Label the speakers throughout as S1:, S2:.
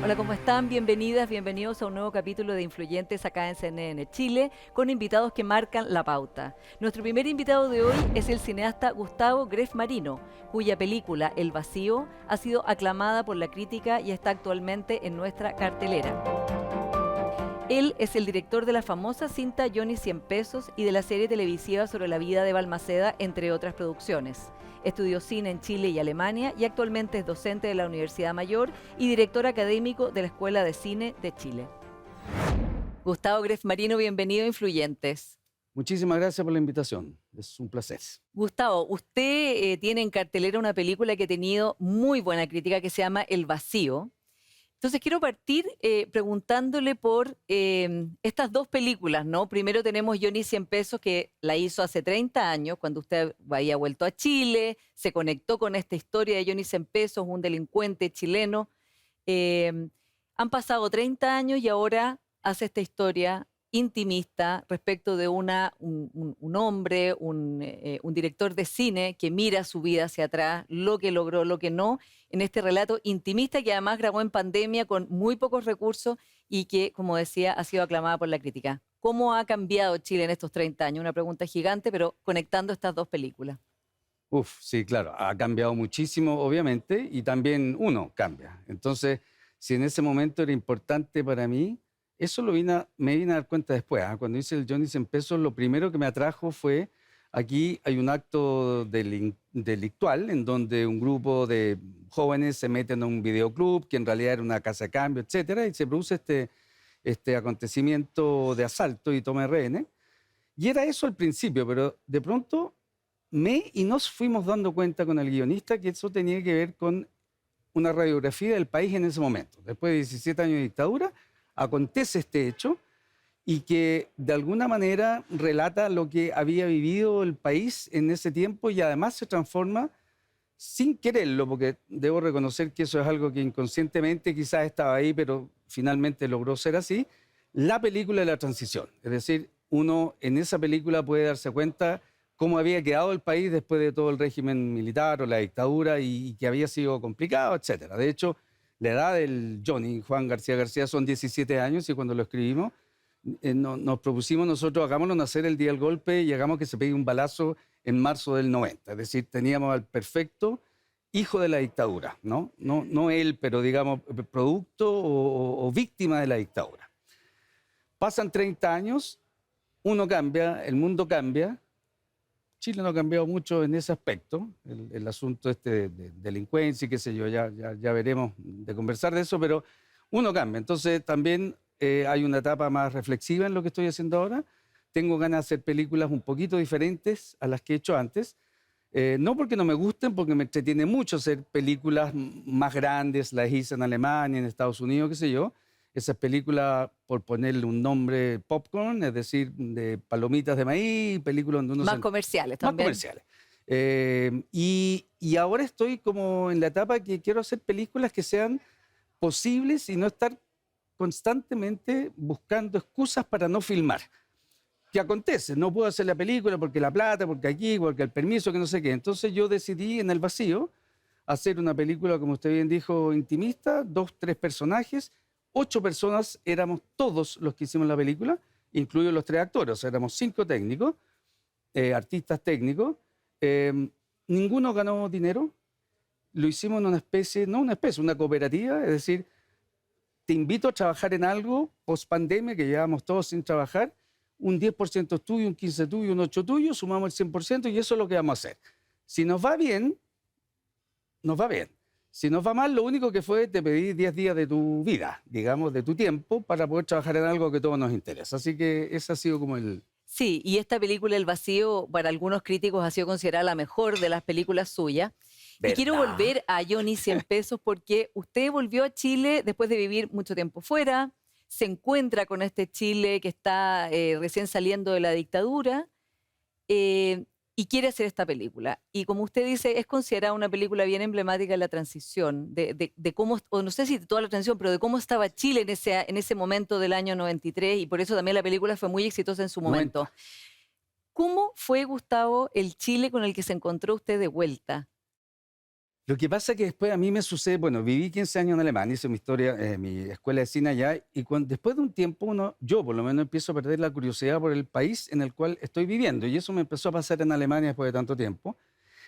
S1: Hola, ¿cómo están? Bienvenidas, bienvenidos a un nuevo capítulo de Influyentes acá en CNN Chile, con invitados que marcan la pauta. Nuestro primer invitado de hoy es el cineasta Gustavo Gref Marino, cuya película El Vacío ha sido aclamada por la crítica y está actualmente en nuestra cartelera. Él es el director de la famosa cinta Johnny 100 Pesos y de la serie televisiva sobre la vida de Balmaceda, entre otras producciones. Estudió cine en Chile y Alemania y actualmente es docente de la Universidad Mayor y director académico de la Escuela de Cine de Chile. Gustavo Gref Marino, bienvenido a Influyentes.
S2: Muchísimas gracias por la invitación. Es un placer.
S1: Gustavo, usted tiene en cartelera una película que ha tenido muy buena crítica que se llama El Vacío. Entonces quiero partir preguntándole por estas dos películas, ¿no? Primero tenemos Johnny 100 Pesos, que la hizo hace 30 años, cuando usted había vuelto a Chile, se conectó con esta historia de Johnny 100 Pesos, un delincuente chileno. Han pasado 30 años y ahora hace esta historia intimista respecto de un hombre, un director de cine que mira su vida hacia atrás, lo que logró, lo que no, en este relato intimista que además grabó en pandemia con muy pocos recursos y que, como decía, ha sido aclamada por la crítica. ¿Cómo ha cambiado Chile en estos 30 años? Una pregunta gigante, pero conectando estas dos películas.
S2: Sí, claro, ha cambiado muchísimo, obviamente, y también uno cambia. Entonces, si en ese momento era importante para mí, eso me vine a dar cuenta después. Cuando hice el Johnny 100 Pesos, lo primero que me atrajo fue, aquí hay un acto delictual en donde un grupo de jóvenes se meten a un videoclub, que en realidad era una casa de cambio, etcétera, y se produce este acontecimiento de asalto y toma de rehenes. Y era eso al principio, pero de pronto y nos fuimos dando cuenta con el guionista que eso tenía que ver con una radiografía del país en ese momento. Después de 17 años de dictadura, acontece este hecho y que de alguna manera relata lo que había vivido el país en ese tiempo y además se transforma sin quererlo, porque debo reconocer que eso es algo que inconscientemente quizás estaba ahí, pero finalmente logró ser así, la película de la transición. Es decir, uno en esa película puede darse cuenta cómo había quedado el país después de todo el régimen militar o la dictadura y que había sido complicado, etcétera. De hecho, la edad del Johnny, Juan García García, son 17 años y cuando lo escribimos nos propusimos nosotros, hagámoslo nacer el día del golpe y hagamos que se pegue un balazo en marzo del 90. Es decir, teníamos al perfecto hijo de la dictadura, ¿no? No él, pero digamos, producto o víctima de la dictadura. Pasan 30 años, uno cambia, el mundo cambia. Chile no ha cambiado mucho en ese aspecto, el asunto de delincuencia y qué sé yo, ya veremos de conversar de eso, pero uno cambia. Entonces también hay una etapa más reflexiva en lo que estoy haciendo ahora. Tengo ganas de hacer películas un poquito diferentes a las que he hecho antes. No porque no me gusten, porque me entretiene mucho hacer películas más grandes, las hice en Alemania, en Estados Unidos, qué sé yo. Esas películas, por ponerle un nombre, popcorn, es decir, de palomitas de maíz, películas donde uno
S1: Más comerciales
S2: más
S1: también.
S2: comerciales. Y ahora estoy como en la etapa que quiero hacer películas que sean posibles y no estar constantemente buscando excusas para no filmar. ¿Qué acontece? No puedo hacer la película porque la plata, porque aquí, porque el permiso, que no sé qué. Entonces yo decidí en El Vacío hacer una película, como usted bien dijo, intimista, 2, 3 personajes, 8 personas, éramos todos los que hicimos la película, incluidos los 3 actores, o sea, éramos 5 técnicos, artistas técnicos. Ninguno ganó dinero, lo hicimos en una especie, no una especie, una cooperativa, es decir, te invito a trabajar en algo post pandemia, que llevamos todos sin trabajar, un 10% es tuyo, un 15% tuyo, un 8% tuyo, sumamos el 100% y eso es lo que vamos a hacer. Si nos va bien, nos va bien. Si nos va mal, lo único que fue te pedí 10 días de tu vida, digamos, de tu tiempo, para poder trabajar en algo que a todos nos interesa. Así que ese ha sido como el...
S1: Sí, y esta película El Vacío, para algunos críticos ha sido considerada la mejor de las películas suyas. Y quiero
S2: ¿Verdad?
S1: volver a Johnny 100 Pesos porque usted volvió a Chile después de vivir mucho tiempo fuera, se encuentra con este Chile que está recién saliendo de la dictadura y quiere hacer esta película. Y como usted dice, es considerada una película bien emblemática de la transición, de cómo, o no sé si de toda la transición, pero de cómo estaba Chile en ese momento del año 93 y por eso también la película fue muy exitosa en su momento.
S2: 90.
S1: ¿Cómo fue, Gustavo, el Chile con el que se encontró usted de vuelta?
S2: Lo que pasa es que después a mí me sucede, bueno, viví 15 años en Alemania, hice mi historia, mi escuela de cine allá, y después de un tiempo yo por lo menos empiezo a perder la curiosidad por el país en el cual estoy viviendo, y eso me empezó a pasar en Alemania después de tanto tiempo.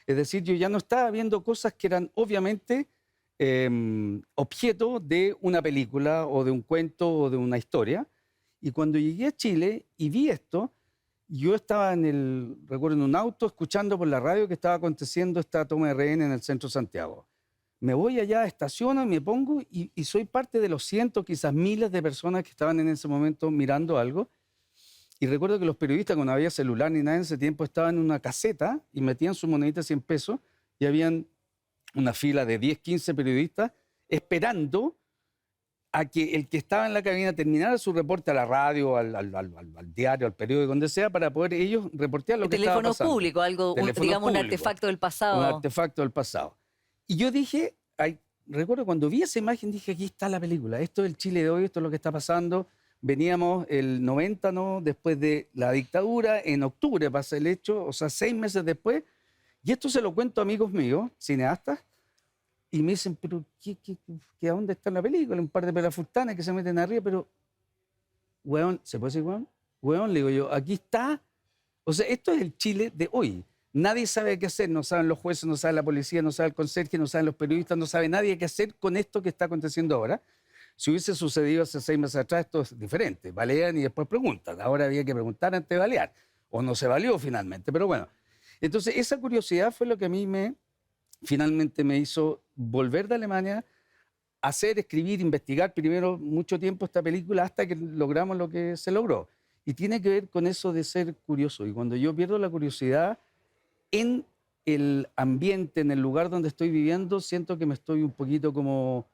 S2: Es decir, yo ya no estaba viendo cosas que eran obviamente objeto de una película o de un cuento o de una historia, y cuando llegué a Chile y vi esto, yo estaba recuerdo, en un auto escuchando por la radio que estaba aconteciendo esta toma de rehén en el centro de Santiago. Me voy allá, estaciono y me pongo y soy parte de los cientos, quizás miles de personas que estaban en ese momento mirando algo. Y recuerdo que los periodistas, cuando no había celular ni nada en ese tiempo, estaban en una caseta y metían su monedita de 100 pesos y habían una fila de 10, 15 periodistas esperando a que el que estaba en la cabina terminara su reporte a la radio, al diario, al periódico, donde sea, para poder ellos reportear lo
S1: El
S2: que estaba
S1: teléfono
S2: pasando.
S1: público, algo,
S2: Teléfono
S1: digamos, un
S2: público,
S1: artefacto del
S2: un
S1: pasado.
S2: artefacto del pasado. Y yo dije, recuerdo cuando vi esa imagen, dije, aquí está la película, esto es el Chile de hoy, esto es lo que está pasando. Veníamos el 90, ¿no? Después de la dictadura, en octubre pasa el hecho, o sea, 6 meses después, y esto se lo cuento a amigos míos, cineastas, y me dicen, pero ¿a dónde está la película? Un par de pelafurtanes que se meten arriba, pero, weón, ¿se puede decir weón? Weón, le digo yo, aquí está. O sea, esto es el Chile de hoy. Nadie sabe qué hacer, no saben los jueces, no sabe la policía, no sabe el conserje, no saben los periodistas, no sabe nadie qué hacer con esto que está aconteciendo ahora. Si hubiese sucedido hace 6 meses atrás, esto es diferente. Balean y después preguntan. Ahora había que preguntar antes de balear. O no se valió finalmente, pero bueno. Entonces, esa curiosidad fue lo que a mí finalmente me hizo volver de Alemania, hacer, escribir, investigar primero mucho tiempo esta película hasta que logramos lo que se logró. Y tiene que ver con eso de ser curioso. Y cuando yo pierdo la curiosidad en el ambiente, en el lugar donde estoy viviendo, siento que me estoy un poquito como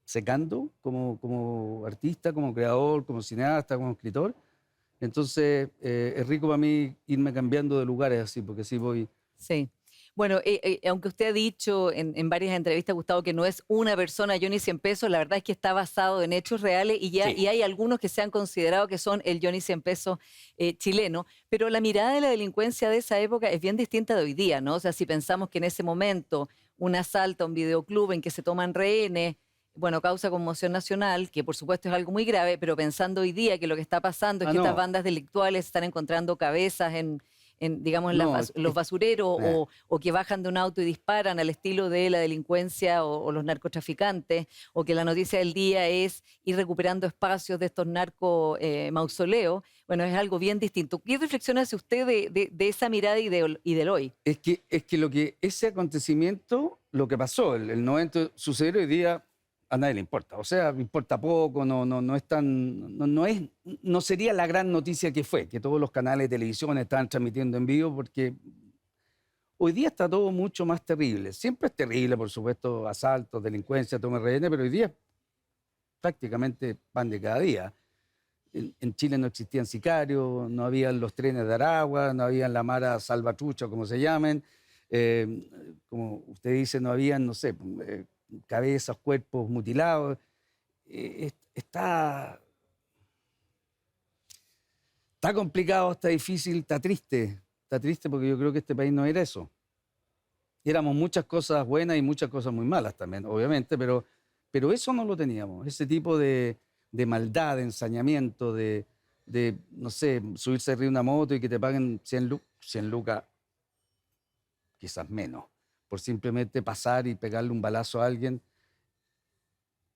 S2: secando, como artista, como creador, como cineasta, como escritor. Entonces es rico para mí irme cambiando de lugares así, porque así voy.
S1: Sí. Bueno, aunque usted ha dicho en varias entrevistas, Gustavo, que no es una persona, Johnny 100 pesos, la verdad es que está basado en hechos reales y
S2: Sí.
S1: y hay algunos que se han considerado que son el Johnny 100 pesos chileno, pero la mirada de la delincuencia de esa época es bien distinta de hoy día, ¿no? O sea, si pensamos que en ese momento un asalto a un videoclub en que se toman rehenes, bueno, causa conmoción nacional, que por supuesto es algo muy grave, pero pensando hoy día que lo que está pasando es que estas
S2: No,
S1: bandas delictuales están encontrando cabezas digamos, en
S2: no,
S1: los basureros
S2: eh,
S1: o que bajan de un auto y disparan al estilo de la delincuencia o los narcotraficantes, o que la noticia del día es ir recuperando espacios de estos narco mausoleos, bueno, es algo bien distinto. ¿Qué reflexiona hace usted de esa mirada y del hoy?
S2: es que ese acontecimiento, lo que pasó, el 90 sucedió hoy día, a nadie le importa. O sea, importa poco, no es tan, no sería la gran noticia que fue, que todos los canales de televisión estaban transmitiendo en vivo, porque hoy día está todo mucho más terrible. Siempre es terrible, por supuesto, asaltos, delincuencia, toma de rehenes, pero hoy día prácticamente pan de cada día. En Chile no existían sicarios, no habían los trenes de Aragua, no habían la Mara Salvatrucha, como se llamen. Como usted dice, no habían, no sé, cabezas, cuerpos mutilados. Está complicado, está difícil, está triste. Está triste porque yo creo que este país no era eso. Éramos muchas cosas buenas y muchas cosas muy malas también, obviamente, pero eso no lo teníamos. Ese tipo de maldad, de ensañamiento, no sé, subirse arriba de una moto y que te paguen 100 lucas, quizás menos, por simplemente pasar y pegarle un balazo a alguien.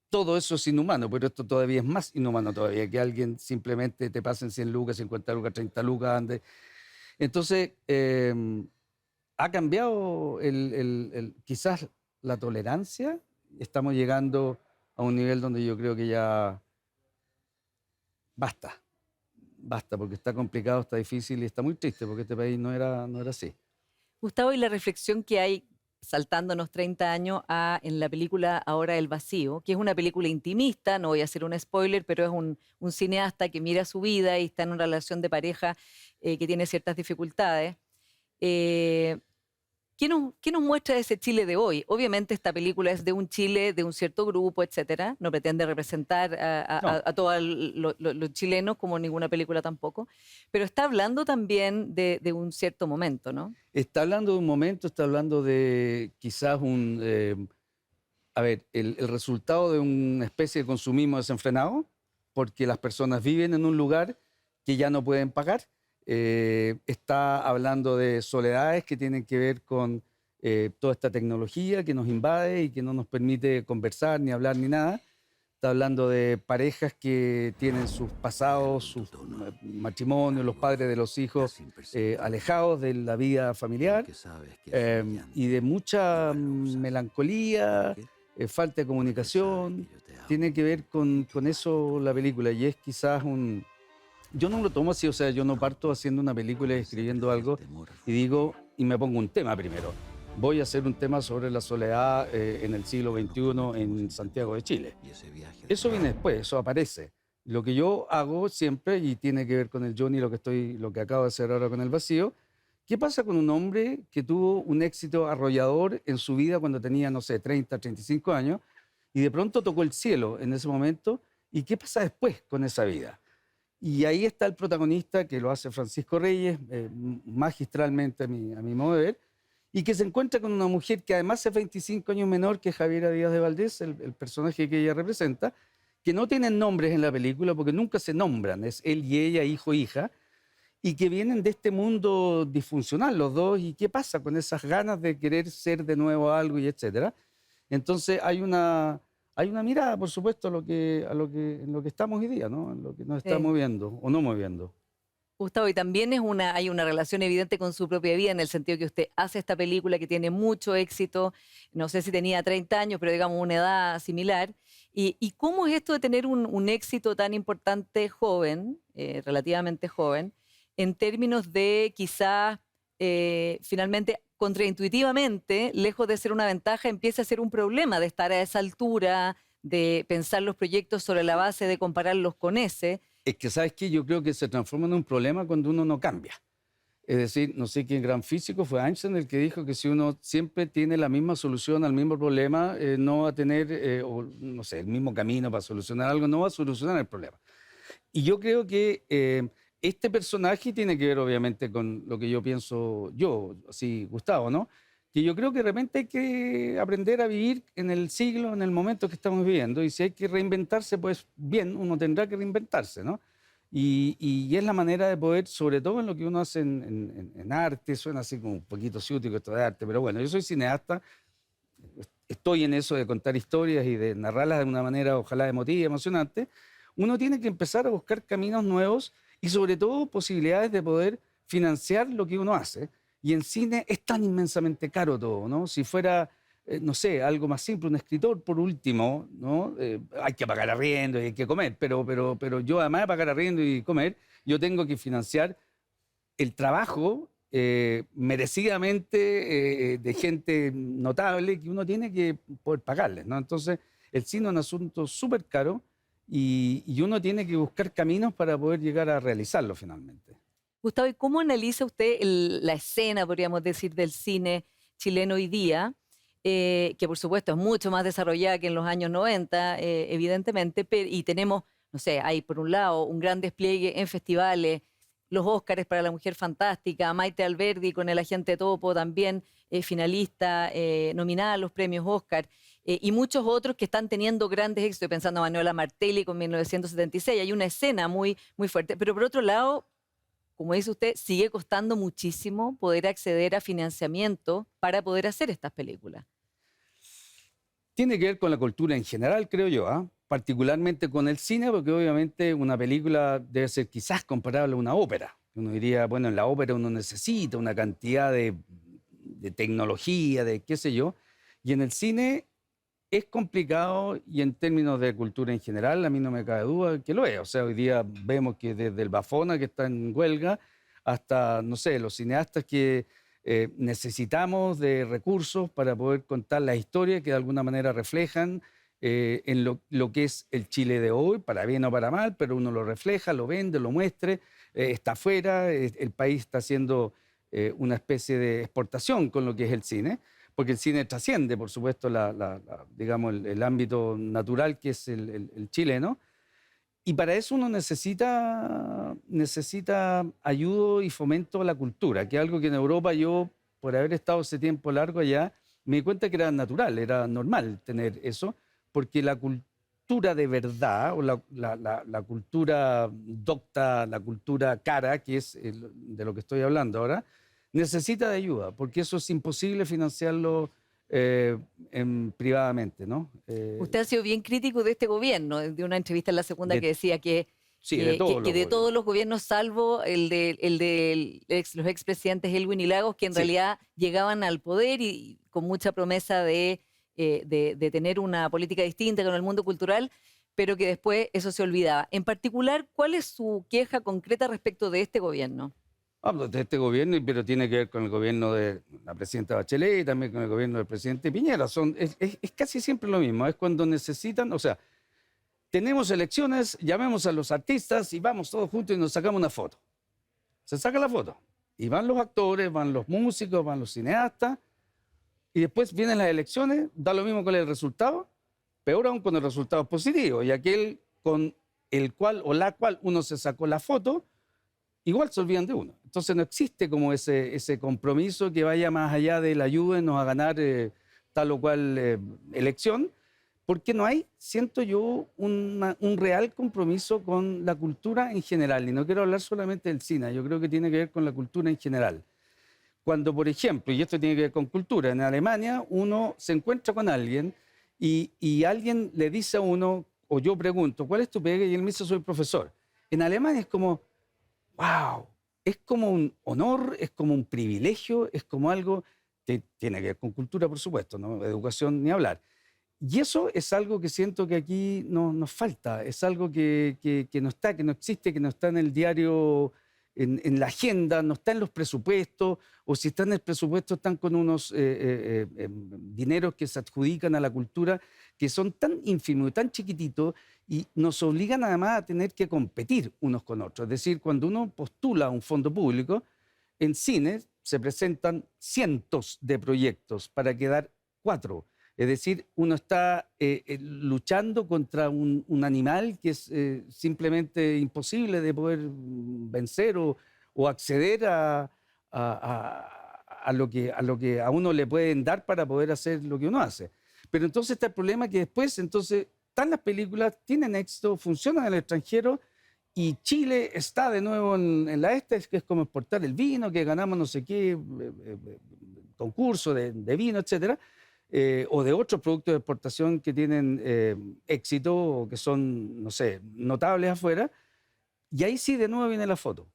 S2: Todo eso es inhumano, pero esto todavía es más inhumano todavía, que alguien simplemente te pasen 100 lucas, 50 lucas, 30 lucas. Entonces, ha cambiado quizás la tolerancia. Estamos llegando a un nivel donde yo creo que ya basta, basta, porque está complicado, está difícil y está muy triste, porque este país no era así.
S1: Gustavo, y la reflexión que hay saltándonos 30 años en la película Ahora el vacío, que es una película intimista, no voy a hacer un spoiler, pero es un cineasta que mira su vida y está en una relación de pareja que tiene ciertas dificultades. Eh, qué nos muestra ese Chile de hoy? Obviamente esta película es de un Chile, de un cierto grupo, etcétera. No pretende representar
S2: No,
S1: a todos los chilenos, como ninguna película tampoco, pero está hablando también de un cierto momento, ¿no?
S2: está hablando de un momento, está hablando de quizás a ver, el resultado de una especie de consumismo desenfrenado, porque las personas viven en un lugar que ya no pueden pagar. Está hablando de soledades que tienen que ver con toda esta tecnología que nos invade y que no nos permite conversar, ni hablar, ni nada. Está hablando de parejas que tienen sus pasados, sus matrimonios, los padres de los hijos alejados de la vida familiar, y de mucha melancolía, falta de comunicación. Tiene que ver con eso la película y es quizás un... Yo no lo tomo así, o sea, yo no parto haciendo una película y escribiendo algo y digo, y me pongo un tema primero. Voy a hacer un tema sobre la soledad en el siglo XXI en Santiago de Chile. Eso viene después, eso aparece. Lo que yo hago siempre, y tiene que ver con el Johnny, lo que acabo de hacer ahora con El Vacío, ¿qué pasa con un hombre que tuvo un éxito arrollador en su vida cuando tenía, no sé, 30, 35 años, y de pronto tocó el cielo en ese momento? ¿Y qué pasa después con esa vida? Y ahí está el protagonista, que lo hace Francisco Reyes, magistralmente a mi modo de ver, y que se encuentra con una mujer que además es 25 años menor que Javiera Díaz de Valdés, el personaje que ella representa, que no tienen nombres en la película porque nunca se nombran, es él y ella, hijo e hija, y que vienen de este mundo disfuncional los dos, y qué pasa con esas ganas de querer ser de nuevo algo y etcétera. Entonces hay una mirada, por supuesto, en lo que estamos hoy día, ¿no? En lo que nos está
S1: Sí.
S2: moviendo o no moviendo.
S1: Gustavo, y también hay una relación evidente con su propia vida, en el sentido que usted hace esta película que tiene mucho éxito, no sé si tenía 30 años, pero digamos una edad similar. Y cómo es esto de tener un éxito tan importante joven, relativamente joven, en términos de quizás finalmente, contraintuitivamente, lejos de ser una ventaja, empieza a ser un problema de estar a esa altura, de pensar los proyectos sobre la base de compararlos con ese?
S2: Es que, ¿sabes qué? Yo creo que se transforma en un problema cuando uno no cambia. Es decir, no sé qué gran físico fue Einstein el que dijo que si uno siempre tiene la misma solución al mismo problema, no va a tener, o, no sé, el mismo camino para solucionar algo, no va a solucionar el problema. Y yo creo que este personaje tiene que ver obviamente con lo que yo pienso yo, así, Gustavo, ¿no? Que yo creo que de repente hay que aprender a vivir en el siglo, en el momento que estamos viviendo, y si hay que reinventarse, pues bien, uno tendrá que reinventarse, ¿no? Y es la manera de poder, sobre todo en lo que uno hace en arte, suena así como un poquito ciútico esto de arte, pero bueno, yo soy cineasta, estoy en eso de contar historias y de narrarlas de una manera ojalá emotiva y emocionante. Uno tiene que empezar a buscar caminos nuevos y sobre todo posibilidades de poder financiar lo que uno hace. Y en cine es tan inmensamente caro todo, ¿no? Si fuera, no sé, algo más simple, un escritor por último, ¿no? Hay que pagar arriendo y hay que comer, pero yo además de pagar arriendo y comer, yo tengo que financiar el trabajo merecidamente de gente notable que uno tiene que poder pagarles, ¿no? Entonces, el cine es un asunto súper caro y uno tiene que buscar caminos para poder llegar a realizarlo finalmente.
S1: Gustavo, ¿y cómo analiza usted la escena, podríamos decir, del cine chileno hoy día? Que por supuesto es mucho más desarrollada que en los años 90, evidentemente, y tenemos, no sé, hay por un lado un gran despliegue en festivales, los Óscares para La Mujer Fantástica, Maite Alberdi con El Agente Topo también finalista, nominada a los premios Óscar, y muchos otros que están teniendo grandes éxitos. Estoy pensando en Manuela Martelli con 1976, hay una escena muy, muy fuerte, pero por otro lado, como dice usted, sigue costando muchísimo poder acceder a financiamiento para poder hacer estas películas.
S2: Tiene que ver con la cultura en general, creo yo, ¿ah? Particularmente con el cine, porque obviamente una película debe ser quizás comparable a una ópera. Uno diría, bueno, en la ópera uno necesita una cantidad de tecnología, de qué sé yo, y en el cine es complicado y en términos de cultura en general, a mí no me cabe duda que lo es. O sea, hoy día vemos que desde el Bafona, que está en huelga, hasta, no sé, los cineastas que necesitamos de recursos para poder contar las historias que de alguna manera reflejan en lo que es el Chile de hoy, para bien o para mal, pero uno lo refleja, lo vende, lo muestre, está afuera, el país está siendo una especie de exportación con lo que es el cine, porque el cine trasciende, por supuesto, digamos, el ámbito natural que es el chileno. Y para eso uno necesita ayuda y fomento a la cultura, que es algo que en Europa yo, por haber estado ese tiempo largo allá, me di cuenta que era natural, era normal tener eso, porque la cultura de verdad, o la cultura docta, la cultura cara, que es de lo que estoy hablando ahora, necesita de ayuda, porque eso es imposible financiarlo privadamente, ¿no?
S1: Usted ha sido bien crítico de este gobierno, de una entrevista en La Segunda
S2: De,
S1: que decía que,
S2: sí, de todos
S1: que
S2: los
S1: de todos
S2: gobiernos.
S1: los gobiernos, salvo los expresidentes Elwin y Lagos, que en
S2: Sí.
S1: realidad llegaban al poder y con mucha promesa de tener una política distinta con el mundo cultural, pero que después eso se olvidaba. En particular, ¿cuál es su queja concreta respecto de este gobierno?
S2: Hablo de este gobierno, pero tiene que ver con el gobierno de la presidenta Bachelet y también con el gobierno del presidente Piñera. Es casi siempre lo mismo. Es cuando necesitan, o sea, tenemos elecciones, llamemos a los artistas y vamos todos juntos y nos sacamos una foto. Se saca la foto. Y van los actores, van los músicos, van los cineastas. Y después vienen las elecciones, da lo mismo con el resultado, peor aún con el resultado positivo. Y aquel con el cual o la cual uno se sacó la foto, igual se olvidan de uno. Entonces no existe como ese compromiso que vaya más allá del ayúdenos a ganar tal o cual elección, porque no hay, siento yo, un real compromiso con la cultura en general. Y no quiero hablar solamente del cine, yo creo que tiene que ver con la cultura en general. Cuando, por ejemplo, y esto tiene que ver con cultura, en Alemania uno se encuentra con alguien y alguien le dice a uno, o yo pregunto, ¿cuál es tu pega? Y él me dice, soy profesor. En Alemania es como, wow, es como un honor, es como un privilegio, es como algo que tiene que ver con cultura, por supuesto, ¿no? Educación ni hablar. Y eso es algo que siento que aquí nos falta, es algo que no está, que no existe, que no está en el diario, en la agenda, no está en los presupuestos, o si está en el presupuesto están con unos dineros que se adjudican a la cultura, que son tan ínfimos y tan chiquititos, y nos obligan además a tener que competir unos con otros. Es decir, cuando uno postula un fondo público, en cine se presentan cientos de proyectos para quedar 4. Es decir, uno está luchando contra un animal que es simplemente imposible de poder vencer o acceder a lo que a uno le pueden dar para poder hacer lo que uno hace. Pero entonces está el problema que después, entonces, están las películas, tienen éxito, funcionan en el extranjero y Chile está de nuevo en la que es como exportar el vino, que ganamos no sé qué concurso de vino, etcétera. O de otros productos de exportación que tienen éxito o que son, no sé, notables afuera. Y ahí sí de nuevo viene la foto.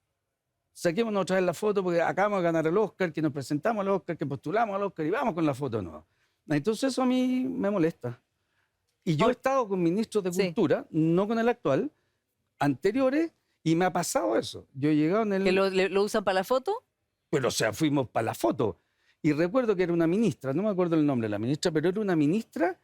S2: Saquémonos otra vez la foto porque acabamos de ganar el Oscar, que nos presentamos al Oscar, que postulamos al Oscar y vamos con la foto nueva. Entonces eso a mí me molesta. Y yo he
S1: Ahora,
S2: estado con ministros de
S1: sí,
S2: Cultura, no con el actual, anteriores, y me ha pasado eso. Yo he llegado en
S1: que
S2: el...
S1: lo usan para la foto.
S2: Pero, o sea, fuimos para la foto. Y recuerdo que era una ministra, no me acuerdo el nombre de la ministra, pero era una ministra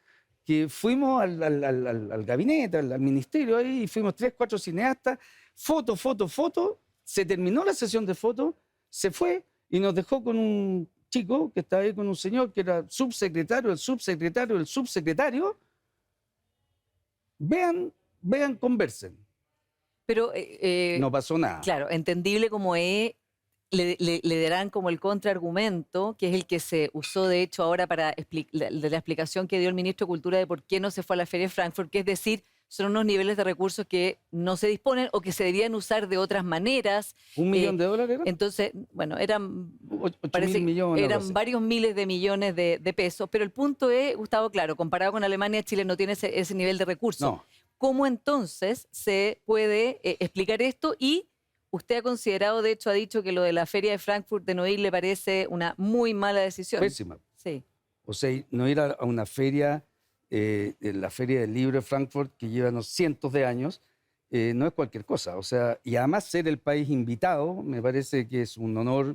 S2: que fuimos al gabinete, al ministerio ahí, y fuimos 3, 4 cineastas, foto, foto, foto. Se terminó la sesión de fotos, se fue y nos dejó con un chico que estaba ahí con un señor que era subsecretario, el subsecretario, el subsecretario. Vean, conversen.
S1: Pero,
S2: No pasó nada.
S1: claro, entendible como es, le darán como el contraargumento, que es el que se usó de hecho ahora para de la explicación que dio el ministro de Cultura de por qué no se fue a la Feria de Frankfurt, que es decir, son unos niveles de recursos que no se disponen o que se debían usar de otras maneras.
S2: ¿Un millón de dólares era?
S1: Entonces, bueno, eran,
S2: 8.000 millones, algo
S1: eran
S2: así.
S1: varios miles de millones de pesos, pero el punto es, Gustavo, claro, comparado con Alemania, Chile no tiene ese nivel de recursos.
S2: No.
S1: ¿Cómo entonces se puede explicar esto? Y usted ha considerado, de hecho, ha dicho que lo de la Feria de Frankfurt de no ir le parece una muy mala decisión.
S2: Pésima.
S1: Sí.
S2: O sea, no ir a una feria, la Feria del Libro de Frankfurt, que lleva unos cientos de años, no es cualquier cosa. O sea, y además ser el país invitado me parece que es un honor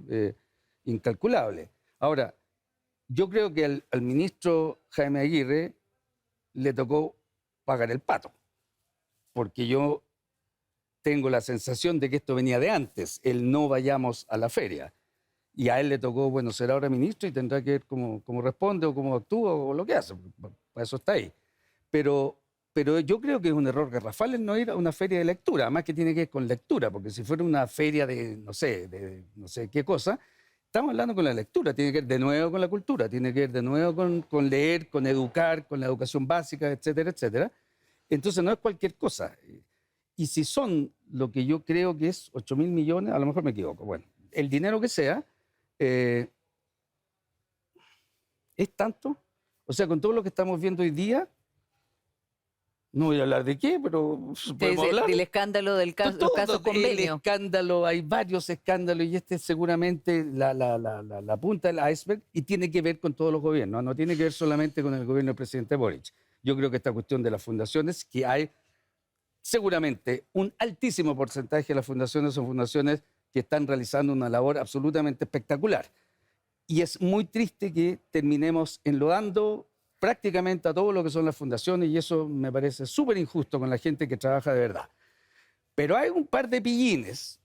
S2: incalculable. Ahora, yo creo que al ministro Jaime Aguirre le tocó pagar el pato, porque yo tengo la sensación de que esto venía de antes, el no vayamos a la feria. Y a él le tocó, bueno, ser ahora ministro y tendrá que ver cómo responde o cómo actúa o lo que hace. Para eso está ahí. Pero yo creo que es un error garrafal el no ir a una feria de lectura, además que tiene que ver con lectura, porque si fuera una feria de no sé qué cosa, estamos hablando con la lectura, tiene que ver de nuevo con la cultura, tiene que ver de nuevo con leer, con educar, con la educación básica, etcétera, etcétera. Entonces no es cualquier cosa. Y si son lo que yo creo que es 8.000 millones, a lo mejor me equivoco, bueno, el dinero que sea, ¿es tanto? O sea, con todo lo que estamos viendo hoy día, no voy a hablar de qué, pero podemos hablar.
S1: Del escándalo los casos
S2: El
S1: convenio.
S2: escándalo, hay varios escándalos y este es seguramente la punta del iceberg y tiene que ver con todos los gobiernos, no tiene que ver solamente con el gobierno del presidente Boric. Yo creo que esta cuestión de las fundaciones, que hay seguramente un altísimo porcentaje de las fundaciones son fundaciones que están realizando una labor absolutamente espectacular. Y es muy triste que terminemos enlodando prácticamente a todo lo que son las fundaciones y eso me parece súper injusto con la gente que trabaja de verdad. Pero hay un par de pillines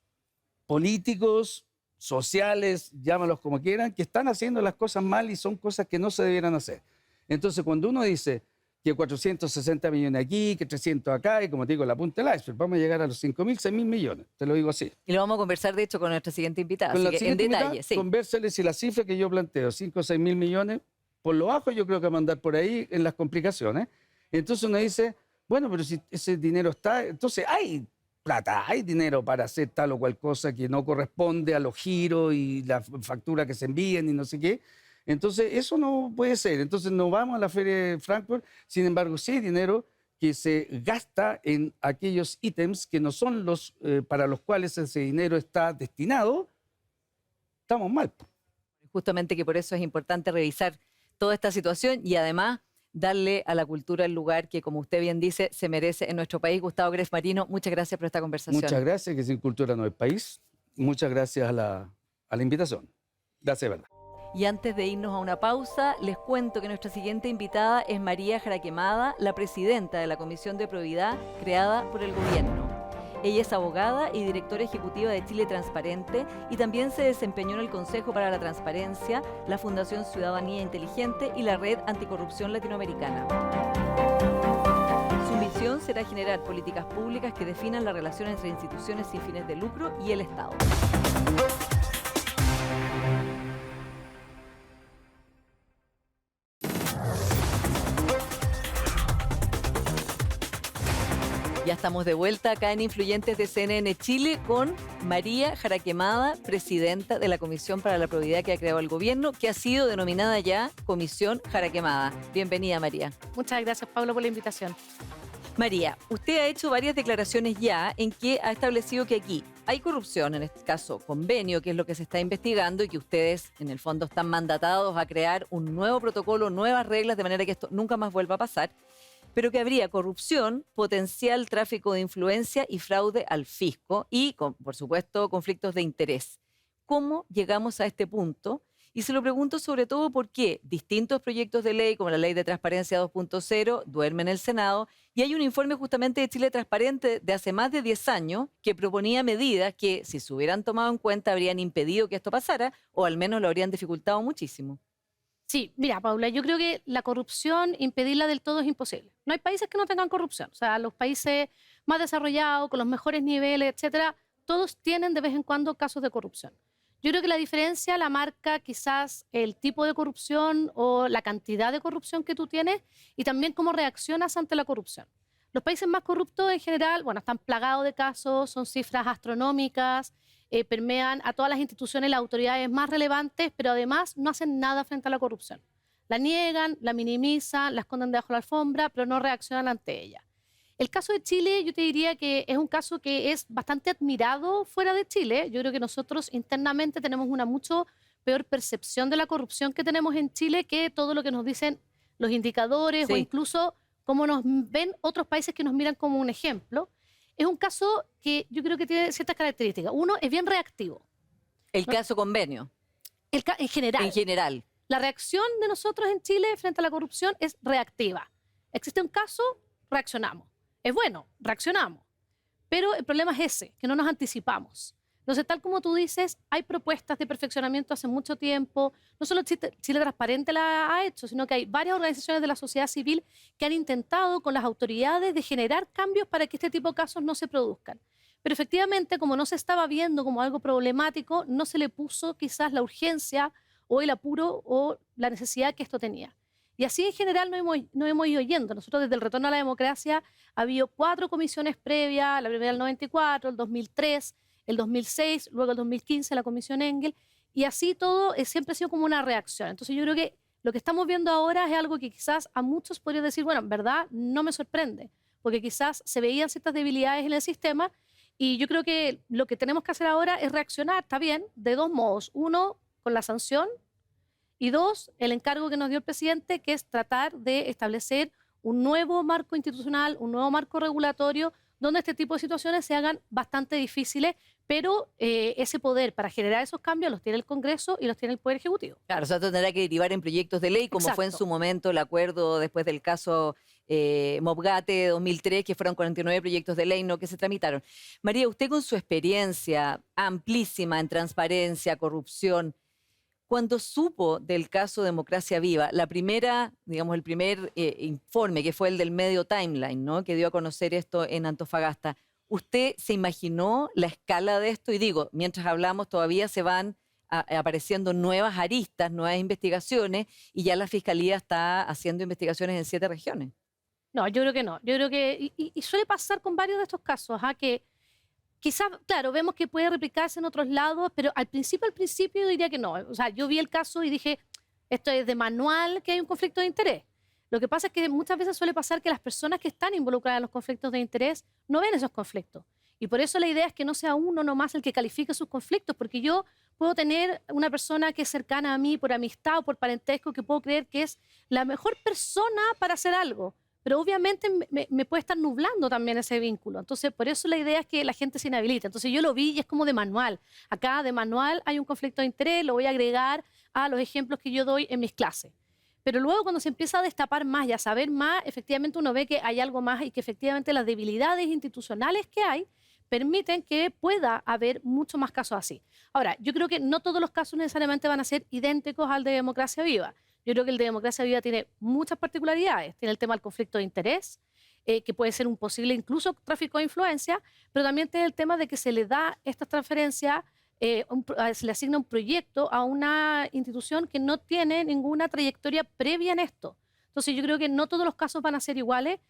S2: políticos, sociales, llámalos como quieran, que están haciendo las cosas mal y son cosas que no se debieran hacer. Entonces, cuando uno dice que 460 millones aquí, que 300 acá, y como te digo, la punta del iceberg, vamos a llegar a los 5.000, 6.000 millones, te lo digo así.
S1: Y lo vamos a conversar, de hecho, con nuestra siguiente invitada,
S2: Con
S1: así
S2: la
S1: que en
S2: siguiente
S1: detalle.
S2: invitada,
S1: Sí.
S2: convérsales si la cifra que yo planteo, 5 o 6.000 millones, por lo bajo yo creo que va a andar por ahí en las complicaciones. Entonces uno dice, bueno, pero si ese dinero está, entonces hay plata, hay dinero para hacer tal o cual cosa que no corresponde a los giros y la factura que se envíen y no sé qué. Entonces eso no puede ser. Entonces no vamos a la Feria de Frankfurt, sin embargo sí hay dinero que se gasta en aquellos ítems que no son los para los cuales ese dinero está destinado. Estamos mal.
S1: Justamente que por eso es importante revisar toda esta situación y además darle a la cultura el lugar que, como usted bien dice, se merece en nuestro país. Gustavo Grez Marino, muchas gracias por esta conversación.
S2: Muchas gracias, que sin cultura no hay país. Muchas gracias a la invitación. Gracias, verdad.
S1: Y antes de irnos a una pausa, les cuento que nuestra siguiente invitada es María Jaraquemada, la presidenta de la Comisión de Probidad creada por el gobierno. Ella es abogada y directora ejecutiva de Chile Transparente y también se desempeñó en el Consejo para la Transparencia, la Fundación Ciudadanía Inteligente y la Red Anticorrupción Latinoamericana. Su misión será generar políticas públicas que definan la relación entre instituciones sin fines de lucro y el Estado. Ya estamos de vuelta acá en Influyentes de CNN Chile con María Jaraquemada, presidenta de la Comisión para la Probidad que ha creado el gobierno, que ha sido denominada ya Comisión Jaraquemada. Bienvenida, María.
S3: Muchas gracias, Pablo, por la invitación.
S1: María, usted ha hecho varias declaraciones ya en que ha establecido que aquí hay corrupción, en este caso convenio, que es lo que se está investigando y que ustedes en el fondo están mandatados a crear un nuevo protocolo, nuevas reglas, de manera que esto nunca más vuelva a pasar, pero que habría corrupción, potencial tráfico de influencia y fraude al fisco y, por supuesto, conflictos de interés. ¿Cómo llegamos a este punto? Y se lo pregunto sobre todo porque distintos proyectos de ley, como la Ley de Transparencia 2.0, duermen en el Senado, y hay un informe justamente de Chile Transparente de hace más de 10 años que proponía medidas que, si se hubieran tomado en cuenta, habrían impedido que esto pasara, o al menos lo habrían dificultado muchísimo.
S3: Sí, mira, Paula, yo creo que la corrupción, impedirla del todo es imposible. No hay países que no tengan corrupción. O sea, los países más desarrollados, con los mejores niveles, etcétera, todos tienen de vez en cuando casos de corrupción. Yo creo que la diferencia la marca quizás el tipo de corrupción o la cantidad de corrupción que tú tienes y también cómo reaccionas ante la corrupción. Los países más corruptos en general, bueno, están plagados de casos, son cifras astronómicas, permean a todas las instituciones y las autoridades más relevantes, pero además no hacen nada frente a la corrupción. La niegan, la minimizan, la esconden debajo de la alfombra, pero no reaccionan ante ella. El caso de Chile, yo te diría que es un caso que es bastante admirado fuera de Chile. Yo creo que nosotros internamente tenemos una mucho peor percepción de la corrupción que tenemos en Chile que todo lo que nos dicen los indicadores
S1: Sí.
S3: o incluso cómo nos ven otros países que nos miran como un ejemplo. Es un caso que yo creo que tiene ciertas características. Uno, es bien reactivo.
S1: El caso convenio,
S3: En general.
S1: en general.
S3: La reacción de nosotros en Chile frente a la corrupción es reactiva. Existe un caso, reaccionamos. Es bueno, reaccionamos. Pero el problema es ese, que no nos anticipamos. Entonces, tal como tú dices, hay propuestas de perfeccionamiento hace mucho tiempo. No solo Chile Transparente la ha hecho, sino que hay varias organizaciones de la sociedad civil que han intentado con las autoridades de generar cambios para que este tipo de casos no se produzcan. Pero efectivamente, como no se estaba viendo como algo problemático, no se le puso quizás la urgencia o el apuro o la necesidad que esto tenía. Y así en general no hemos ido yendo. Nosotros desde el retorno a la democracia ha habido 4 comisiones previas, la primera del 94, el 2003, el 2006, luego el 2015 la comisión Engel, y así todo siempre ha sido como una reacción. Entonces yo creo que lo que estamos viendo ahora es algo que quizás a muchos podrían decir, bueno, en verdad no me sorprende, porque quizás se veían ciertas debilidades en el sistema, y yo creo que lo que tenemos que hacer ahora es reaccionar, está bien, de 2 modos. Uno, con la sanción, y 2, el encargo que nos dio el presidente, que es tratar de establecer un nuevo marco institucional, un nuevo marco regulatorio, donde este tipo de situaciones se hagan bastante difíciles, pero ese poder para generar esos cambios los tiene el Congreso y los tiene el Poder Ejecutivo.
S1: Claro, o sea, tendrá que derivar en proyectos de ley, como fue en
S3: Exacto.
S1: su momento el acuerdo después del caso Mobgate de 2003, que fueron 49 proyectos de ley no que se tramitaron. María, usted con su experiencia amplísima en transparencia, corrupción, cuando supo del caso Democracia Viva, la primera, digamos, el primer informe, que fue el del medio Timeline, ¿no? Que dio a conocer esto en Antofagasta, ¿usted se imaginó la escala de esto? Y digo, mientras hablamos todavía se van apareciendo nuevas aristas, nuevas investigaciones, y ya la Fiscalía está haciendo investigaciones en 7 regiones.
S3: No, yo creo que no. Yo creo que, y suele pasar con varios de estos casos, que quizás, claro, vemos que puede replicarse en otros lados, pero al principio yo diría que no. O sea, yo vi el caso y dije, esto es de manual que hay un conflicto de interés. Lo que pasa es que muchas veces suele pasar que las personas que están involucradas en los conflictos de interés no ven esos conflictos. Y por eso la idea es que no sea uno nomás el que califique sus conflictos, porque yo puedo tener una persona que es cercana a mí por amistad o por parentesco que puedo creer que es la mejor persona para hacer algo, pero obviamente me puede estar nublando también ese vínculo. Entonces, por eso la idea es que la gente se inhabilite. Entonces, yo lo vi y es como de manual. Acá de manual hay un conflicto de interés, lo voy a agregar a los ejemplos que yo doy en mis clases. Pero luego cuando se empieza a destapar más y a saber más, efectivamente uno ve que hay algo más y que efectivamente las debilidades institucionales que hay permiten que pueda haber muchos más casos así. Ahora, yo creo que no todos los casos necesariamente van a ser idénticos al de Democracia Viva. Yo creo que el de Democracia Viva tiene muchas particularidades. Tiene el tema del conflicto de interés, que puede ser un posible incluso tráfico de influencia, pero también tiene el tema de que se le da estas transferencias, se le asigna un proyecto a una institución que no tiene ninguna trayectoria previa en esto. Entonces yo creo que no todos los casos van a ser iguales,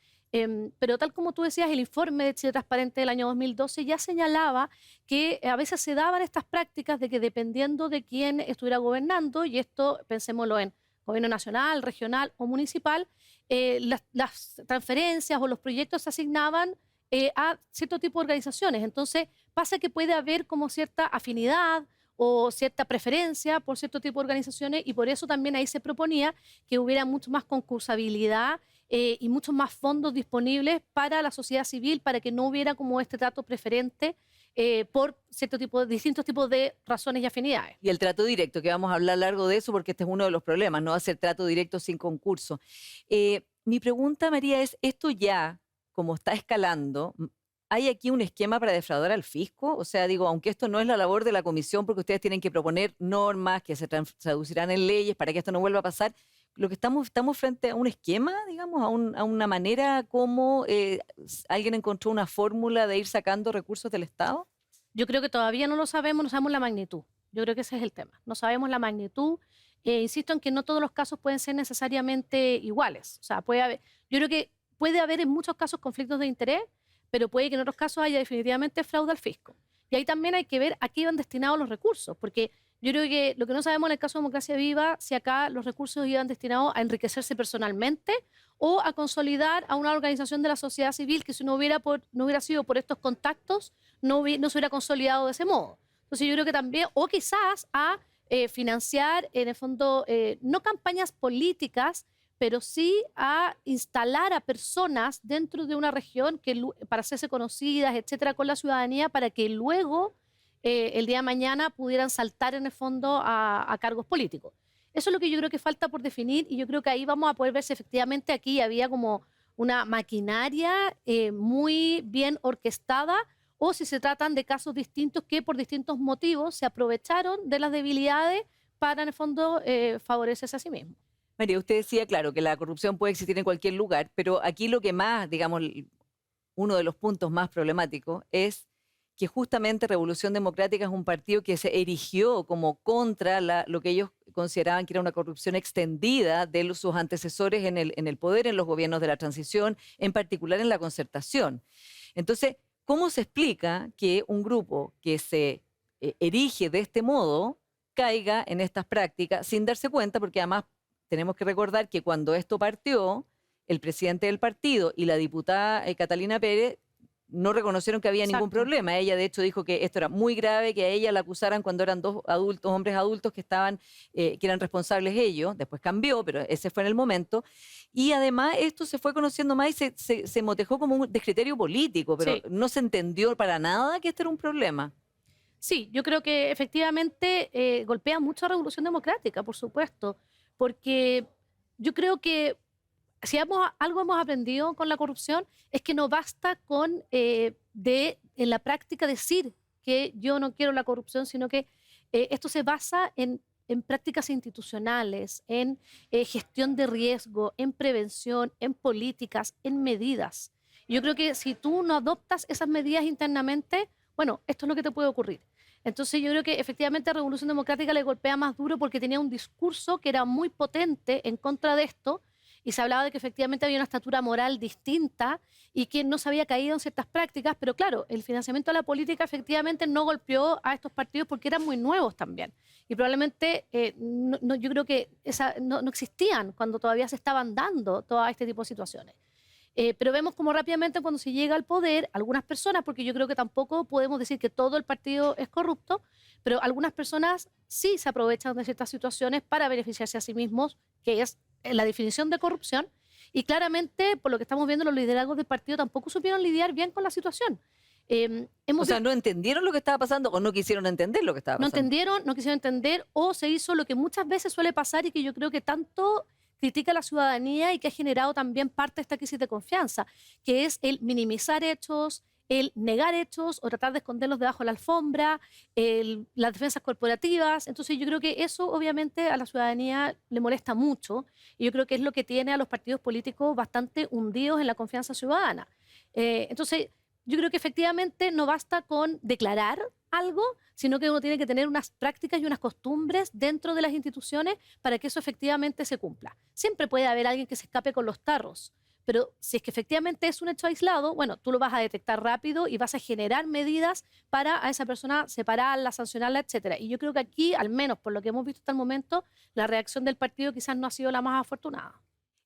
S3: pero tal como tú decías, el informe de Chile Transparente del año 2012 ya señalaba que a veces se daban estas prácticas de que dependiendo de quién estuviera gobernando, y esto pensémoslo en gobierno nacional, regional o municipal, las transferencias o los proyectos se asignaban a cierto tipo de organizaciones. Entonces pasa que puede haber como cierta afinidad o cierta preferencia por cierto tipo de organizaciones, y por eso también ahí se proponía que hubiera mucho más concursabilidad y muchos más fondos disponibles para la sociedad civil, para que no hubiera como este trato preferente por distintos tipos de razones y afinidades.
S1: Y el trato directo, que vamos a hablar largo de eso porque este es uno de los problemas, no hacer trato directo sin concurso. Mi pregunta, María, es, ¿esto ya, como está escalando, hay aquí un esquema para defraudar al fisco? O sea, digo, aunque esto no es la labor de la comisión, porque ustedes tienen que proponer normas que se traducirán en leyes para que esto no vuelva a pasar, lo que estamos frente a un esquema, digamos, a una manera como alguien encontró una fórmula de ir sacando recursos del Estado.
S3: Yo creo que todavía no lo sabemos, no sabemos la magnitud. Yo creo que ese es el tema. No sabemos la magnitud. Insisto en que no todos los casos pueden ser necesariamente iguales. O sea, yo creo que puede haber en muchos casos conflictos de interés, pero puede que en otros casos haya definitivamente fraude al fisco. Y ahí también hay que ver a qué iban destinados los recursos, porque yo creo que lo que no sabemos en el caso de Democracia Viva, si acá los recursos iban destinados a enriquecerse personalmente o a consolidar a una organización de la sociedad civil que si no hubiera sido por estos contactos, no se hubiera consolidado de ese modo. Entonces yo creo que también, o quizás a financiar en el fondo, no campañas políticas, pero sí a instalar a personas dentro de una región para hacerse conocidas, etcétera, con la ciudadanía, para que luego el día de mañana pudieran saltar en el fondo a cargos políticos. Eso es lo que yo creo que falta por definir, y yo creo que ahí vamos a poder ver si efectivamente aquí había como una maquinaria muy bien orquestada, o si se tratan de casos distintos que por distintos motivos se aprovecharon de las debilidades para, en el fondo, favorecerse a sí mismos.
S1: María, usted decía, claro, que la corrupción puede existir en cualquier lugar, pero aquí lo que más, digamos, uno de los puntos más problemáticos es que justamente Revolución Democrática es un partido que se erigió como contra lo que ellos consideraban que era una corrupción extendida de sus antecesores en el poder, en los gobiernos de la transición, en particular en la concertación. Entonces, ¿cómo se explica que un grupo que se erige de este modo caiga en estas prácticas sin darse cuenta? Porque además tenemos que recordar que cuando esto partió, el presidente del partido y la diputada Catalina Pérez no reconocieron que había ningún problema. Ella, de hecho, dijo que esto era muy grave, que a ella la acusaran cuando eran dos adultos, hombres adultos que eran responsables ellos. Después cambió, pero ese fue en el momento. Y además esto se fue conociendo más y se motejó como un descriterio político, pero no se entendió para nada que esto era un problema.
S3: Sí, yo creo que efectivamente golpea mucho a Revolución Democrática, por supuesto, porque yo creo que si algo hemos aprendido con la corrupción es que no basta con en la práctica decir que yo no quiero la corrupción, sino que esto se basa en prácticas institucionales, en gestión de riesgo, en prevención, en políticas, en medidas. Yo creo que si tú no adoptas esas medidas internamente, bueno, esto es lo que te puede ocurrir. Entonces yo creo que efectivamente a Revolución Democrática le golpea más duro porque tenía un discurso que era muy potente en contra de esto, y se hablaba de que efectivamente había una estatura moral distinta y que no se había caído en ciertas prácticas, pero claro, el financiamiento a la política efectivamente no golpeó a estos partidos porque eran muy nuevos también. Y probablemente yo creo que no existían cuando todavía se estaban dando todo este tipo de situaciones. Pero vemos como rápidamente cuando se llega al poder, algunas personas, porque yo creo que tampoco podemos decir que todo el partido es corrupto, pero algunas personas sí se aprovechan de ciertas situaciones para beneficiarse a sí mismos, que es la definición de corrupción, y claramente, por lo que estamos viendo, los liderazgos del partido tampoco supieron lidiar bien con la situación.
S1: O sea, ¿no entendieron lo que estaba pasando o no quisieron entender lo que estaba
S3: No
S1: pasando?
S3: entendieron, no quisieron entender, o se hizo lo que muchas veces suele pasar y que yo creo que tanto critica la ciudadanía y que ha generado también parte de esta crisis de confianza, que es el minimizar hechos, el negar hechos o tratar de esconderlos debajo de la alfombra, las defensas corporativas. Entonces yo creo que eso obviamente a la ciudadanía le molesta mucho y yo creo que es lo que tiene a los partidos políticos bastante hundidos en la confianza ciudadana. Entonces yo creo que efectivamente no basta con declarar algo, sino que uno tiene que tener unas prácticas y unas costumbres dentro de las instituciones para que eso efectivamente se cumpla. Siempre puede haber alguien que se escape con los tarros, pero si es que efectivamente es un hecho aislado, bueno, tú lo vas a detectar rápido y vas a generar medidas para a esa persona separarla, sancionarla, etcétera. Y yo creo que aquí, al menos por lo que hemos visto hasta el momento, la reacción del partido quizás no ha sido la más afortunada.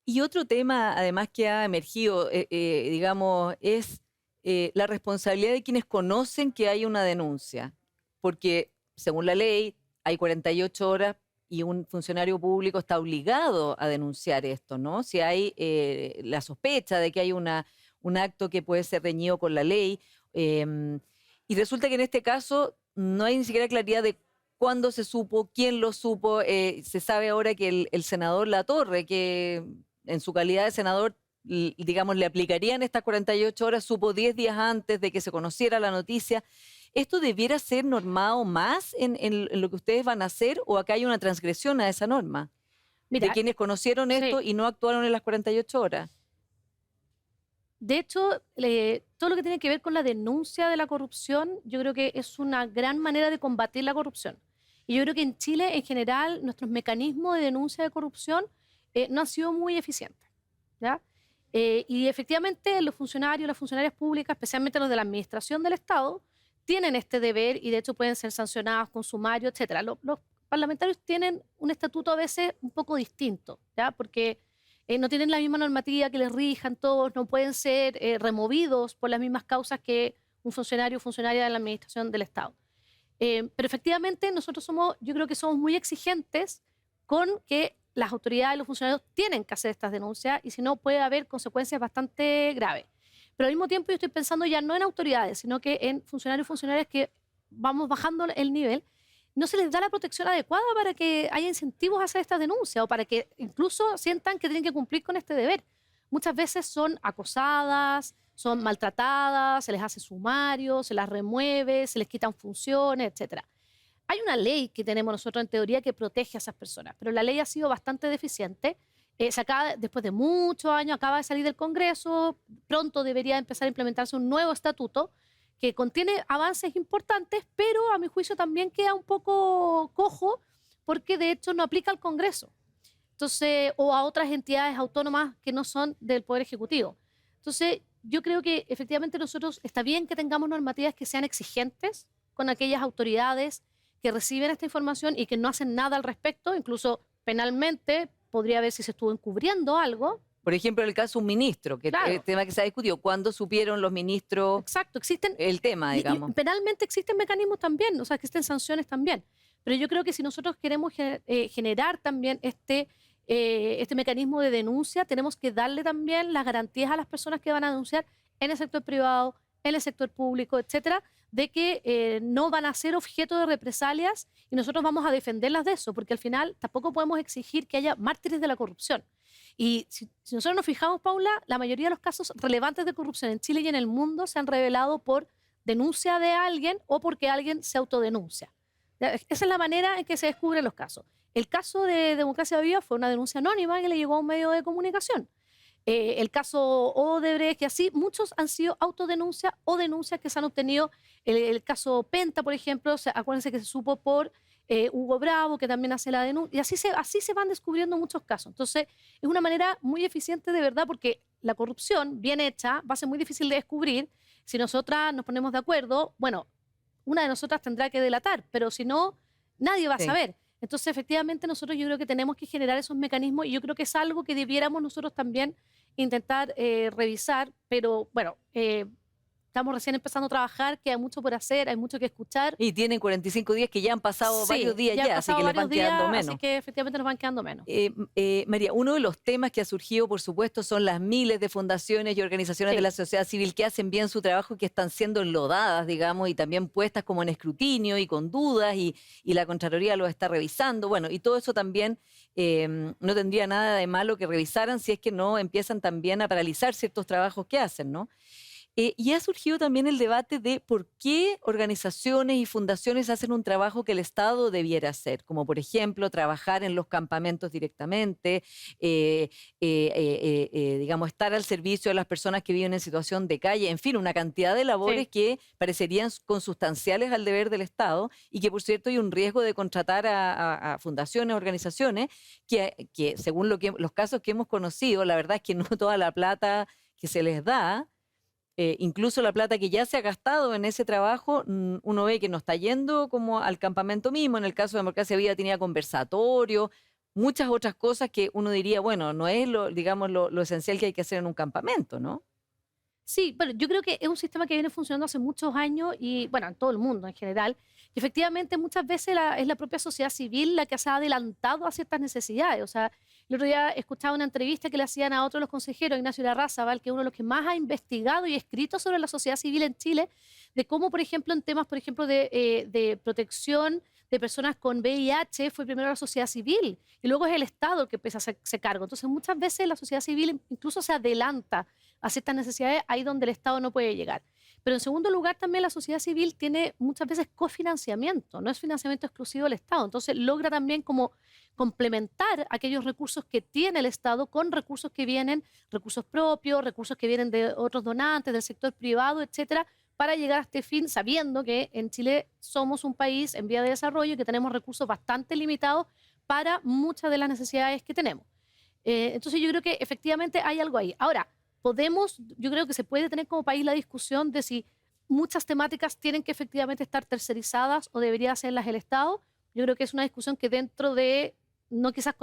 S1: Y otro tema, además, que ha emergido, digamos, es la responsabilidad de quienes conocen que hay una denuncia. Porque, según la ley, hay 48 horas y un funcionario público está obligado a denunciar esto, ¿no? Si hay la sospecha de que hay un acto que puede ser reñido con la ley. Y resulta que en este caso no hay ni siquiera claridad de cuándo se supo, quién lo supo. Se sabe ahora que el senador Latorre, que en su calidad de senador, digamos, le aplicarían estas 48 horas, supo 10 días antes de que se conociera la noticia. ¿Esto debiera ser normado más en lo que ustedes van a hacer o acá hay una transgresión a esa norma?
S3: Mira,
S1: de quienes conocieron esto y no actuaron en las 48 horas.
S3: De hecho, todo lo que tiene que ver con la denuncia de la corrupción, yo creo que es una gran manera de combatir la corrupción. Y yo creo que en Chile, en general, nuestros mecanismos de denuncia de corrupción no han sido muy eficientes, ¿ya? Y efectivamente los funcionarios, las funcionarias públicas, especialmente los de la administración del Estado, tienen este deber y de hecho pueden ser sancionados con sumario, etcétera. Los parlamentarios tienen un estatuto a veces un poco distinto, ¿ya? Porque no tienen la misma normativa que les rijan todos, no pueden ser removidos por las mismas causas que un funcionario o funcionaria de la administración del Estado. Pero efectivamente nosotros yo creo que somos muy exigentes con que las autoridades y los funcionarios tienen que hacer estas denuncias y si no puede haber consecuencias bastante graves. Pero al mismo tiempo yo estoy pensando ya no en autoridades, sino que en funcionarios y funcionarias que vamos bajando el nivel, no se les da la protección adecuada para que haya incentivos a hacer estas denuncias o para que incluso sientan que tienen que cumplir con este deber. Muchas veces son acosadas, son maltratadas, se les hace sumario, se las remueve, se les quitan funciones, etcétera. Hay una ley que tenemos nosotros en teoría que protege a esas personas, pero la ley ha sido bastante deficiente. Después de muchos años, acaba de salir del Congreso, pronto debería empezar a implementarse un nuevo estatuto que contiene avances importantes, pero a mi juicio también queda un poco cojo porque de hecho no aplica al Congreso. Entonces, o a otras entidades autónomas que no son del Poder Ejecutivo. Entonces, yo creo que efectivamente nosotros, está bien que tengamos normativas que sean exigentes con aquellas autoridades que reciben esta información y que no hacen nada al respecto, incluso penalmente podría ver si se estuvo encubriendo algo.
S1: Por ejemplo, el caso de un ministro, que
S3: Claro.
S1: es el tema que se ha discutido. ¿Cuándo supieron los ministros
S3: Exacto, existen,
S1: el tema,
S3: y
S1: digamos?
S3: penalmente existen mecanismos también, o sea, existen sanciones también. Pero yo creo que si nosotros queremos generar también este mecanismo de denuncia, tenemos que darle también las garantías a las personas que van a denunciar en el sector privado, en el sector público, etcétera, de que no van a ser objeto de represalias y nosotros vamos a defenderlas de eso, porque al final tampoco podemos exigir que haya mártires de la corrupción. Y si nosotros nos fijamos, Paula, la mayoría de los casos relevantes de corrupción en Chile y en el mundo se han revelado por denuncia de alguien o porque alguien se autodenuncia. Esa es la manera en que se descubren los casos. El caso de Democracia Viva fue una denuncia anónima que le llegó a un medio de comunicación. El caso Odebrecht, que así, muchos han sido autodenuncias o denuncias que se han obtenido. El caso Penta, por ejemplo, acuérdense que se supo por Hugo Bravo, que también hace la denuncia, y así se van descubriendo muchos casos. Entonces, es una manera muy eficiente de verdad, porque la corrupción bien hecha va a ser muy difícil de descubrir. Si nosotras nos ponemos de acuerdo, bueno, una de nosotras tendrá que delatar, pero si no, nadie va a
S1: Sí.
S3: saber. Entonces, efectivamente, nosotros yo creo que tenemos que generar esos mecanismos y yo creo que es algo que debiéramos nosotros también intentar revisar, pero bueno, estamos recién empezando a trabajar, queda mucho por hacer, hay mucho que escuchar.
S1: Y tienen 45 días que ya han pasado
S3: Sí,
S1: varios días
S3: han
S1: ya, así
S3: pasado
S1: que les van
S3: varios días,
S1: quedando menos.
S3: así que efectivamente nos van quedando menos.
S1: María, uno de los temas que ha surgido, por supuesto, son las miles de fundaciones y organizaciones
S3: Sí.
S1: de la sociedad civil que hacen bien su trabajo y que están siendo enlodadas, digamos, y también puestas como en escrutinio y con dudas, y la Contraloría lo está revisando. Bueno, y todo eso también no tendría nada de malo que revisaran si es que no empiezan también a paralizar ciertos trabajos que hacen, ¿no? Y ha surgido también el debate de por qué organizaciones y fundaciones hacen un trabajo que el Estado debiera hacer, como por ejemplo trabajar en los campamentos directamente, digamos, estar al servicio de las personas que viven en situación de calle, en fin, una cantidad de labores
S3: Sí.
S1: que parecerían consustanciales al deber del Estado y que, por cierto, hay un riesgo de contratar a fundaciones, organizaciones, que según los casos que hemos conocido, la verdad es que no toda la plata que se les da, incluso la plata que ya se ha gastado en ese trabajo, uno ve que no está yendo como al campamento mismo. En el caso de Democracia Viva tenía conversatorio, muchas otras cosas que uno diría, bueno, no es digamos, lo esencial que hay que hacer en un campamento, ¿no?
S3: Sí, bueno, yo creo que es un sistema que viene funcionando hace muchos años y, bueno, en todo el mundo en general. Y efectivamente, muchas veces es la propia sociedad civil la que se ha adelantado a ciertas necesidades. O sea, el otro día escuchaba una entrevista que le hacían a otro de los consejeros, Ignacio Larrazábal, que es uno de los que más ha investigado y escrito sobre la sociedad civil en Chile, de cómo, por ejemplo, en temas, por ejemplo, de protección de personas con VIH, fue primero la sociedad civil y luego es el Estado el que empieza a hacerse cargo. Entonces, muchas veces la sociedad civil incluso se adelanta a ciertas necesidades ahí donde el Estado no puede llegar. Pero en segundo lugar, también la sociedad civil tiene muchas veces cofinanciamiento, no es financiamiento exclusivo del Estado. Entonces logra también como complementar aquellos recursos que tiene el Estado con recursos que vienen, recursos propios, recursos que vienen de otros donantes, del sector privado, etcétera, para llegar a este fin, sabiendo que en Chile somos un país en vía de desarrollo y que tenemos recursos bastante limitados para muchas de las necesidades que tenemos. Entonces yo creo que efectivamente hay algo ahí. Ahora, yo creo que se puede tener como país la discusión de si muchas temáticas tienen que efectivamente estar tercerizadas o debería hacerlas el Estado. Yo creo que es una discusión que dentro de, no quizás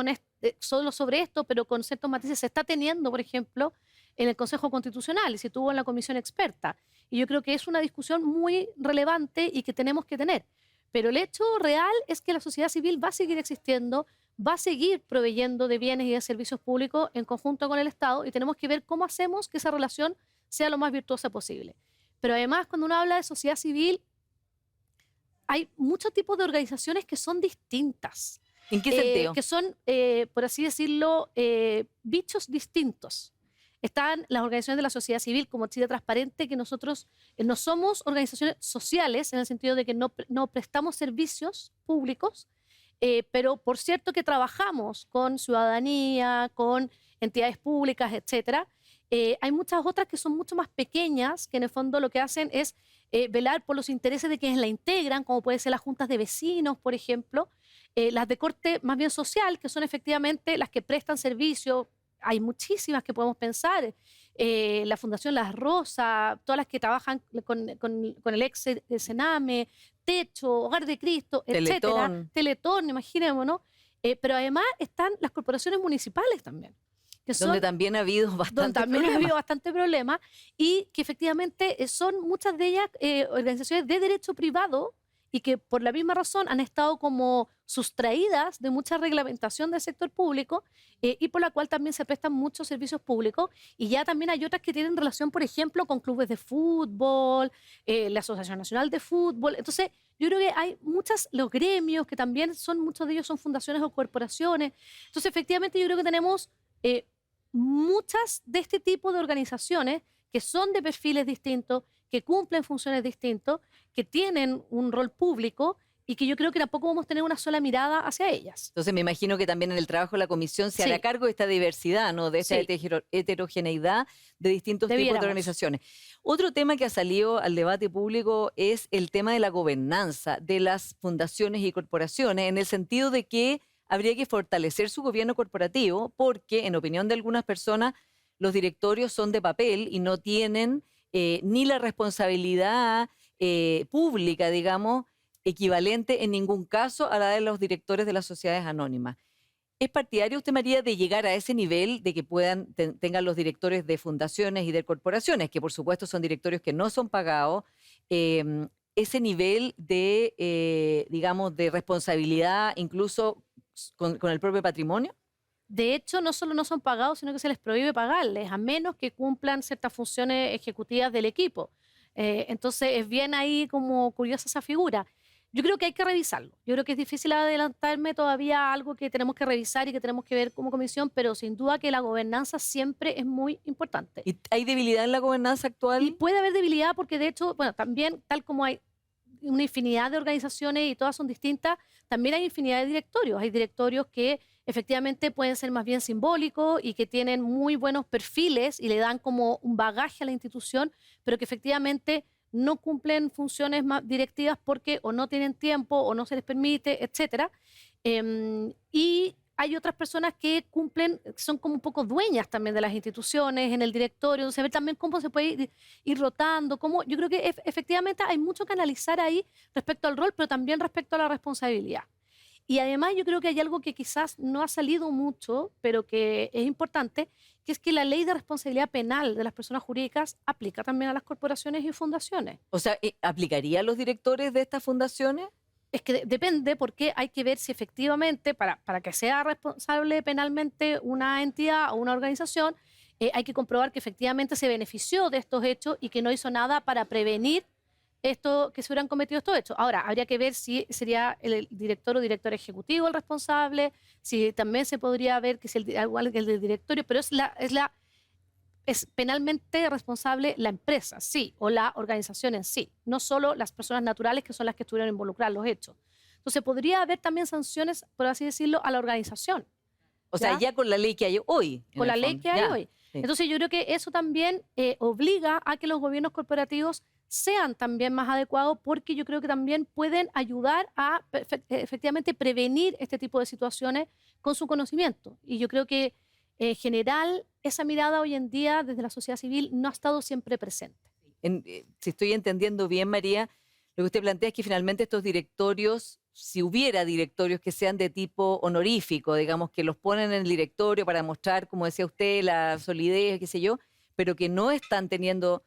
S3: solo sobre esto, pero con ciertos matices se está teniendo, por ejemplo, en el Consejo Constitucional y se tuvo en la Comisión Experta. Y yo creo que es una discusión muy relevante y que tenemos que tener. Pero el hecho real es que la sociedad civil va a seguir existiendo, va a seguir proveyendo de bienes y de servicios públicos en conjunto con el Estado y tenemos que ver cómo hacemos que esa relación sea lo más virtuosa posible. Pero además, cuando uno habla de sociedad civil, hay muchos tipos de organizaciones que son distintas.
S1: ¿En qué sentido?
S3: Que son, por así decirlo, bichos distintos. están las organizaciones de la sociedad civil como Chile Transparente, que nosotros no somos organizaciones sociales en el sentido de que no prestamos servicios públicos, pero por cierto que trabajamos con ciudadanía, con entidades públicas, etcétera. Hay muchas otras que son mucho más pequeñas, que en el fondo lo que hacen es velar por los intereses de quienes la integran, como pueden ser las juntas de vecinos, por ejemplo, las de corte más bien social, que son efectivamente las que prestan servicio. Hay muchísimas que podemos pensar, la Fundación Las Rosas, todas las que trabajan con el ex Sename, Techo, Hogar de Cristo, etcétera. Teletón, imaginémonos. Pero además están las corporaciones municipales también.
S1: Donde también ha habido
S3: bastante problema y que efectivamente son muchas de ellas organizaciones de derecho privado y que por la misma razón han estado como sustraídas de mucha reglamentación del sector público y por la cual también se prestan muchos servicios públicos. Y ya también hay otras que tienen relación, por ejemplo, con clubes de fútbol, la Asociación Nacional de Fútbol. Entonces, yo creo que hay los gremios que también muchos de ellos son fundaciones o corporaciones. Entonces, efectivamente, yo creo que tenemos muchas de este tipo de organizaciones que son de perfiles distintos, que cumplen funciones distintas, que tienen un rol público y que yo creo que tampoco vamos a tener una sola mirada hacia ellas.
S1: Entonces me imagino que también en el trabajo de la comisión se hará cargo de esta diversidad, ¿no? De esta heterogeneidad de distintos tipos de organizaciones. Otro tema que ha salido al debate público es el tema de la gobernanza de las fundaciones y corporaciones, en el sentido de que habría que fortalecer su gobierno corporativo porque, en opinión de algunas personas, los directorios son de papel y no tienen ni la responsabilidad pública, digamos, equivalente en ningún caso a la de los directores de las sociedades anónimas. ¿Es partidario usted, María, de llegar a ese nivel de que tengan los directores de fundaciones y de corporaciones, que por supuesto son directorios que no son pagados, ese nivel de, digamos, de responsabilidad incluso con el propio patrimonio?
S3: De hecho, no solo no son pagados, sino que se les prohíbe pagarles, a menos que cumplan ciertas funciones ejecutivas del equipo. Entonces, es bien ahí como curiosa esa figura. Yo creo que hay que revisarlo. Yo creo que es difícil adelantarme todavía a algo que tenemos que revisar y que tenemos que ver como comisión, pero sin duda que la gobernanza siempre es muy importante.
S1: ¿Y hay debilidad en la gobernanza actual?
S3: Y puede haber debilidad porque, de hecho, bueno, también, tal como hay una infinidad de organizaciones y todas son distintas, también hay infinidad de directorios. Hay directorios que efectivamente pueden ser más bien simbólicos y que tienen muy buenos perfiles y le dan como un bagaje a la institución, pero que efectivamente no cumplen funciones más directivas porque o no tienen tiempo o no se les permite, etcétera. Y hay otras personas que son como un poco dueñas también de las instituciones, en el directorio, se ve también cómo se puede ir rotando, yo creo que efectivamente hay mucho que analizar ahí respecto al rol, pero también respecto a la responsabilidad. Y además yo creo que hay algo que quizás no ha salido mucho, pero que es importante, que es que la ley de responsabilidad penal de las personas jurídicas aplica también a las corporaciones y fundaciones.
S1: O sea, ¿aplicaría a los directores de estas fundaciones?
S3: Es que depende, porque hay que ver si efectivamente, para que sea responsable penalmente una entidad o una organización, hay que comprobar que efectivamente se benefició de estos hechos y que no hizo nada para prevenir que se hubieran cometido estos hechos. Ahora, habría que ver si sería el director o director ejecutivo el responsable, si también se podría ver que es igual que el del directorio, pero es penalmente responsable la empresa, sí, o la organización en sí, no solo las personas naturales que son las que estuvieron involucradas en los hechos. Entonces, podría haber también sanciones, por así decirlo, a la organización.
S1: O sea, ya con la ley que hay hoy.
S3: Con la ley que hay hoy.
S1: Sí.
S3: Entonces, yo creo que eso también obliga a que los gobiernos corporativos sean también más adecuados, porque yo creo que también pueden ayudar a efectivamente prevenir este tipo de situaciones con su conocimiento. Y yo creo que en general esa mirada hoy en día desde la sociedad civil no ha estado siempre presente.
S1: Si estoy entendiendo bien, María, lo que usted plantea es que finalmente estos directorios, si hubiera directorios que sean de tipo honorífico, digamos, que los ponen en el directorio para mostrar, como decía usted, la solidez, qué sé yo, pero que no están teniendo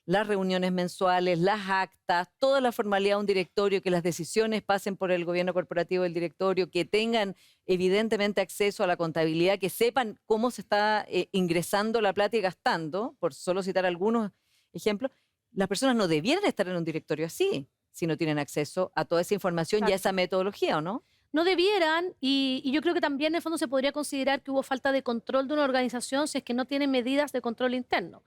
S1: las reuniones mensuales, las actas, toda la formalidad de un directorio, que las decisiones pasen por el gobierno corporativo del directorio, que tengan evidentemente acceso a la contabilidad, que sepan cómo se está ingresando la plata y gastando, por solo citar algunos ejemplos. Las personas no debieran estar en un directorio así si no tienen acceso a toda esa información y a esa metodología, ¿o no?
S3: no debieran, y yo creo que también en el fondo se podría considerar que hubo falta de control de una organización si es que no tiene medidas de control interno.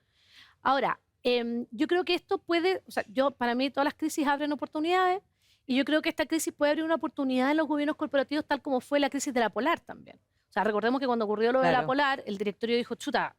S3: Ahora, yo creo que esto puede, o sea, para mí todas las crisis abren oportunidades, y yo creo que esta crisis puede abrir una oportunidad en los gobiernos corporativos, tal como fue la crisis de la Polar también. O sea, recordemos que cuando ocurrió lo de la
S1: Claro.
S3: Polar, el directorio dijo, chuta,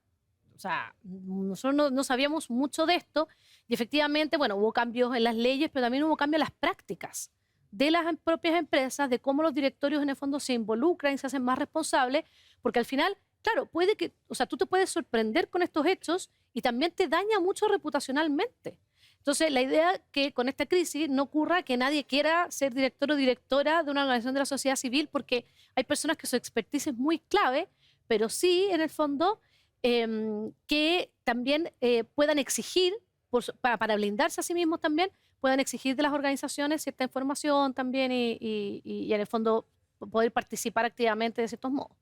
S3: o sea, nosotros no sabíamos mucho de esto, y efectivamente, bueno, hubo cambios en las leyes, pero también hubo cambios en las prácticas de las propias empresas, de cómo los directorios en el fondo se involucran y se hacen más responsables, porque al final, claro, puede que, o sea, tú te puedes sorprender con estos hechos y también te daña mucho reputacionalmente. Entonces, la idea que con esta crisis no ocurra que nadie quiera ser director o directora de una organización de la sociedad civil, porque hay personas que su expertise es muy clave, pero sí, en el fondo, que también puedan exigir, para blindarse a sí mismos también, puedan exigir de las organizaciones cierta información también y en el fondo poder participar activamente de ciertos modos.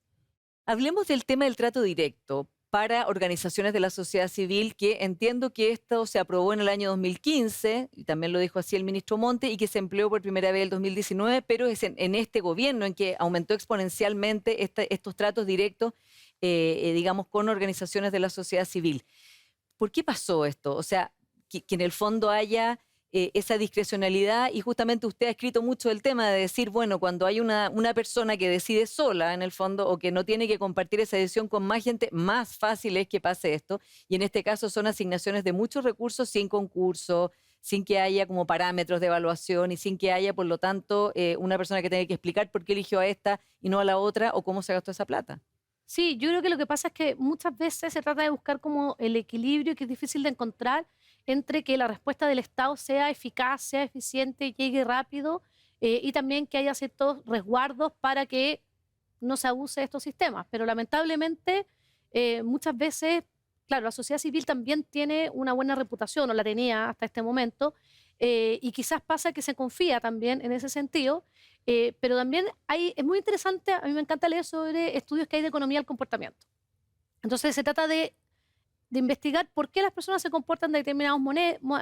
S1: Hablemos del tema del trato directo para organizaciones de la sociedad civil, que entiendo que esto se aprobó en el año 2015, y también lo dijo así el ministro Monte, y que se empleó por primera vez en el 2019, pero es en este gobierno en que aumentó exponencialmente estos tratos directos, digamos, con organizaciones de la sociedad civil. ¿Por qué pasó esto? O sea, que en el fondo haya esa discrecionalidad, y justamente usted ha escrito mucho del tema de decir, bueno, cuando hay una persona que decide sola en el fondo o que no tiene que compartir esa decisión con más gente, más fácil es que pase esto, y en este caso son asignaciones de muchos recursos sin concurso, sin que haya como parámetros de evaluación y sin que haya, por lo tanto, una persona que tenga que explicar por qué eligió a esta y no a la otra o cómo se gastó esa plata.
S3: Sí, yo creo que lo que pasa es que muchas veces se trata de buscar como el equilibrio que es difícil de encontrar entre que la respuesta del Estado sea eficaz, sea eficiente, llegue rápido y también que haya ciertos resguardos para que no se abuse de estos sistemas. Pero lamentablemente muchas veces, claro, la sociedad civil también tiene una buena reputación, o la tenía hasta este momento, y quizás pasa que se confía también en ese sentido, pero también es muy interesante, a mí me encanta leer sobre estudios que hay de economía del comportamiento. Entonces se trata de investigar por qué las personas se comportan de determinadas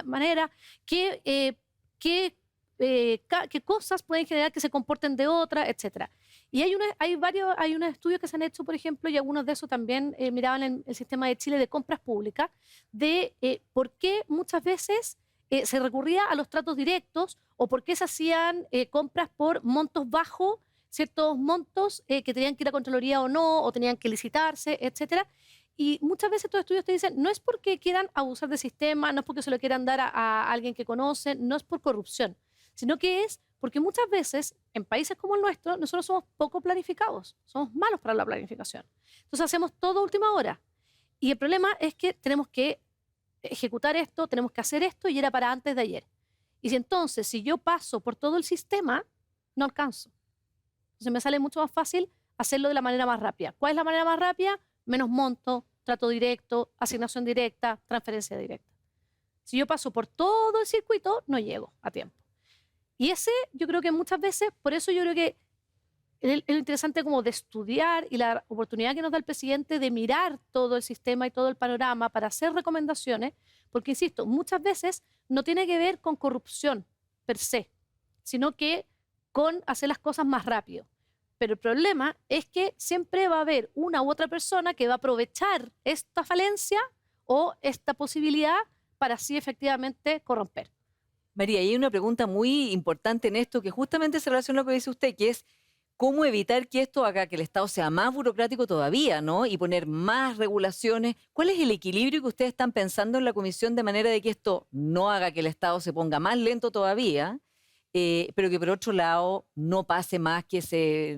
S3: maneras, qué cosas pueden generar que se comporten de otra, etcétera. Y hay unos estudios que se han hecho, por ejemplo, y algunos de esos también miraban en el sistema de Chile de compras públicas, de por qué muchas veces se recurría a los tratos directos o por qué se hacían compras por montos bajos, ciertos montos que tenían que ir a Contraloría o no, o tenían que licitarse, etcétera. Y muchas veces estos estudios te dicen, no es porque quieran abusar del sistema, no es porque se lo quieran dar a alguien que conocen, no es por corrupción, sino que es porque muchas veces en países como el nuestro nosotros somos poco planificados, somos malos para la planificación. Entonces hacemos todo a última hora. Y el problema es que tenemos que ejecutar esto, tenemos que hacer esto y era para antes de ayer. Y si yo paso por todo el sistema, no alcanzo. Entonces me sale mucho más fácil hacerlo de la manera más rápida. ¿Cuál es la manera más rápida? Menos monto, trato directo, asignación directa, transferencia directa. Si yo paso por todo el circuito, no llego a tiempo. Y yo creo que muchas veces, por eso yo creo que es lo interesante como de estudiar y la oportunidad que nos da el presidente de mirar todo el sistema y todo el panorama para hacer recomendaciones, porque, insisto, muchas veces no tiene que ver con corrupción per se, sino que con hacer las cosas más rápido. Pero el problema es que siempre va a haber una u otra persona que va a aprovechar esta falencia o esta posibilidad para así efectivamente corromper.
S1: María, y hay una pregunta muy importante en esto que justamente se relaciona con lo que dice usted, que es cómo evitar que esto haga que el Estado sea más burocrático todavía, ¿no? Y poner más regulaciones. ¿Cuál es el equilibrio que ustedes están pensando en la comisión de manera de que esto no haga que el Estado se ponga más lento todavía, pero que por otro lado no pase más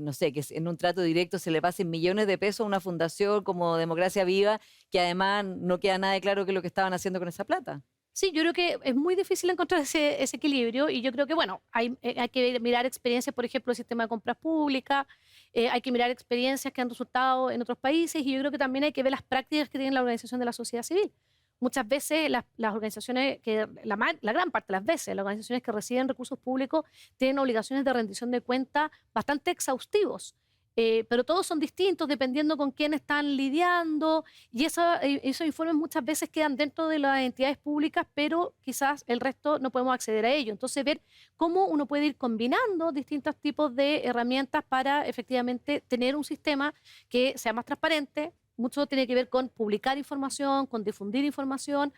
S1: no sé, que en un trato directo se le pasen millones de pesos a una fundación como Democracia Viva, que además no queda nada de claro qué es lo que estaban haciendo con esa plata?
S3: Sí, yo creo que es muy difícil encontrar ese equilibrio y yo creo que, bueno, hay que mirar experiencias, por ejemplo, el sistema de compras públicas, hay que mirar experiencias que han resultado en otros países y yo creo que también hay que ver las prácticas que tiene la organización de la sociedad civil. Muchas veces las organizaciones, la gran parte de las veces, las organizaciones que reciben recursos públicos tienen obligaciones de rendición de cuentas bastante exhaustivos. pero todos son distintos dependiendo con quién están lidiando y esos informes muchas veces quedan dentro de las entidades públicas, pero quizás el resto no podemos acceder a ello. Entonces, ver cómo uno puede ir combinando distintos tipos de herramientas para efectivamente tener un sistema que sea más transparente. Mucho tiene que ver con publicar información, con difundir información,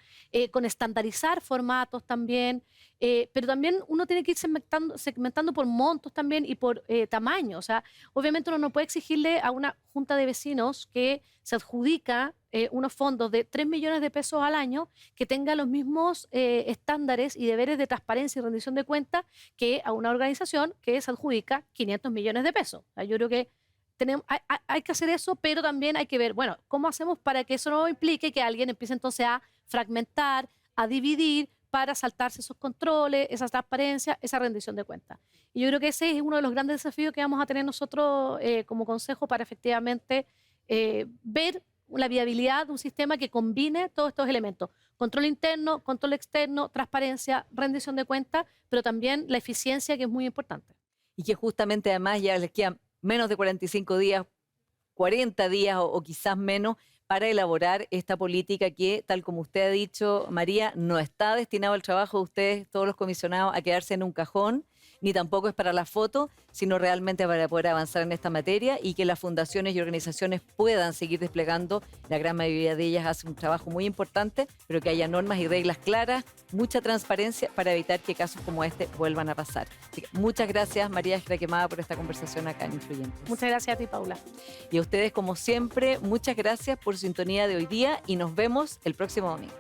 S3: con estandarizar formatos también, pero también uno tiene que ir segmentando por montos también y por tamaño. O sea, obviamente uno no puede exigirle a una junta de vecinos que se adjudica unos fondos de 3 millones de pesos al año que tenga los mismos estándares y deberes de transparencia y rendición de cuentas que a una organización que se adjudica 500 millones de pesos. O sea, yo creo que hay que hacer eso, pero también hay que ver, bueno, ¿cómo hacemos para que eso no implique que alguien empiece entonces a fragmentar, a dividir para saltarse esos controles, esa transparencia, esa rendición de cuentas? Y yo creo que ese es uno de los grandes desafíos que vamos a tener nosotros como consejo para efectivamente ver la viabilidad de un sistema que combine todos estos elementos. Control interno, control externo, transparencia, rendición de cuentas, pero también la eficiencia, que es muy importante.
S1: Y que justamente además ya les quedan menos de 45 días, 40 días o quizás menos para elaborar esta política que, tal como usted ha dicho, María, no está destinado al trabajo de ustedes, todos los comisionados, a quedarse en un cajón, ni tampoco es para la foto, sino realmente para poder avanzar en esta materia y que las fundaciones y organizaciones puedan seguir desplegando. La gran mayoría de ellas hace un trabajo muy importante, pero que haya normas y reglas claras, mucha transparencia para evitar que casos como este vuelvan a pasar. Así que muchas gracias, María Jaquemada, por esta conversación acá en Influyentes.
S3: Muchas gracias a ti, Paula.
S1: Y a ustedes, como siempre, muchas gracias por su sintonía de hoy día y nos vemos el próximo domingo.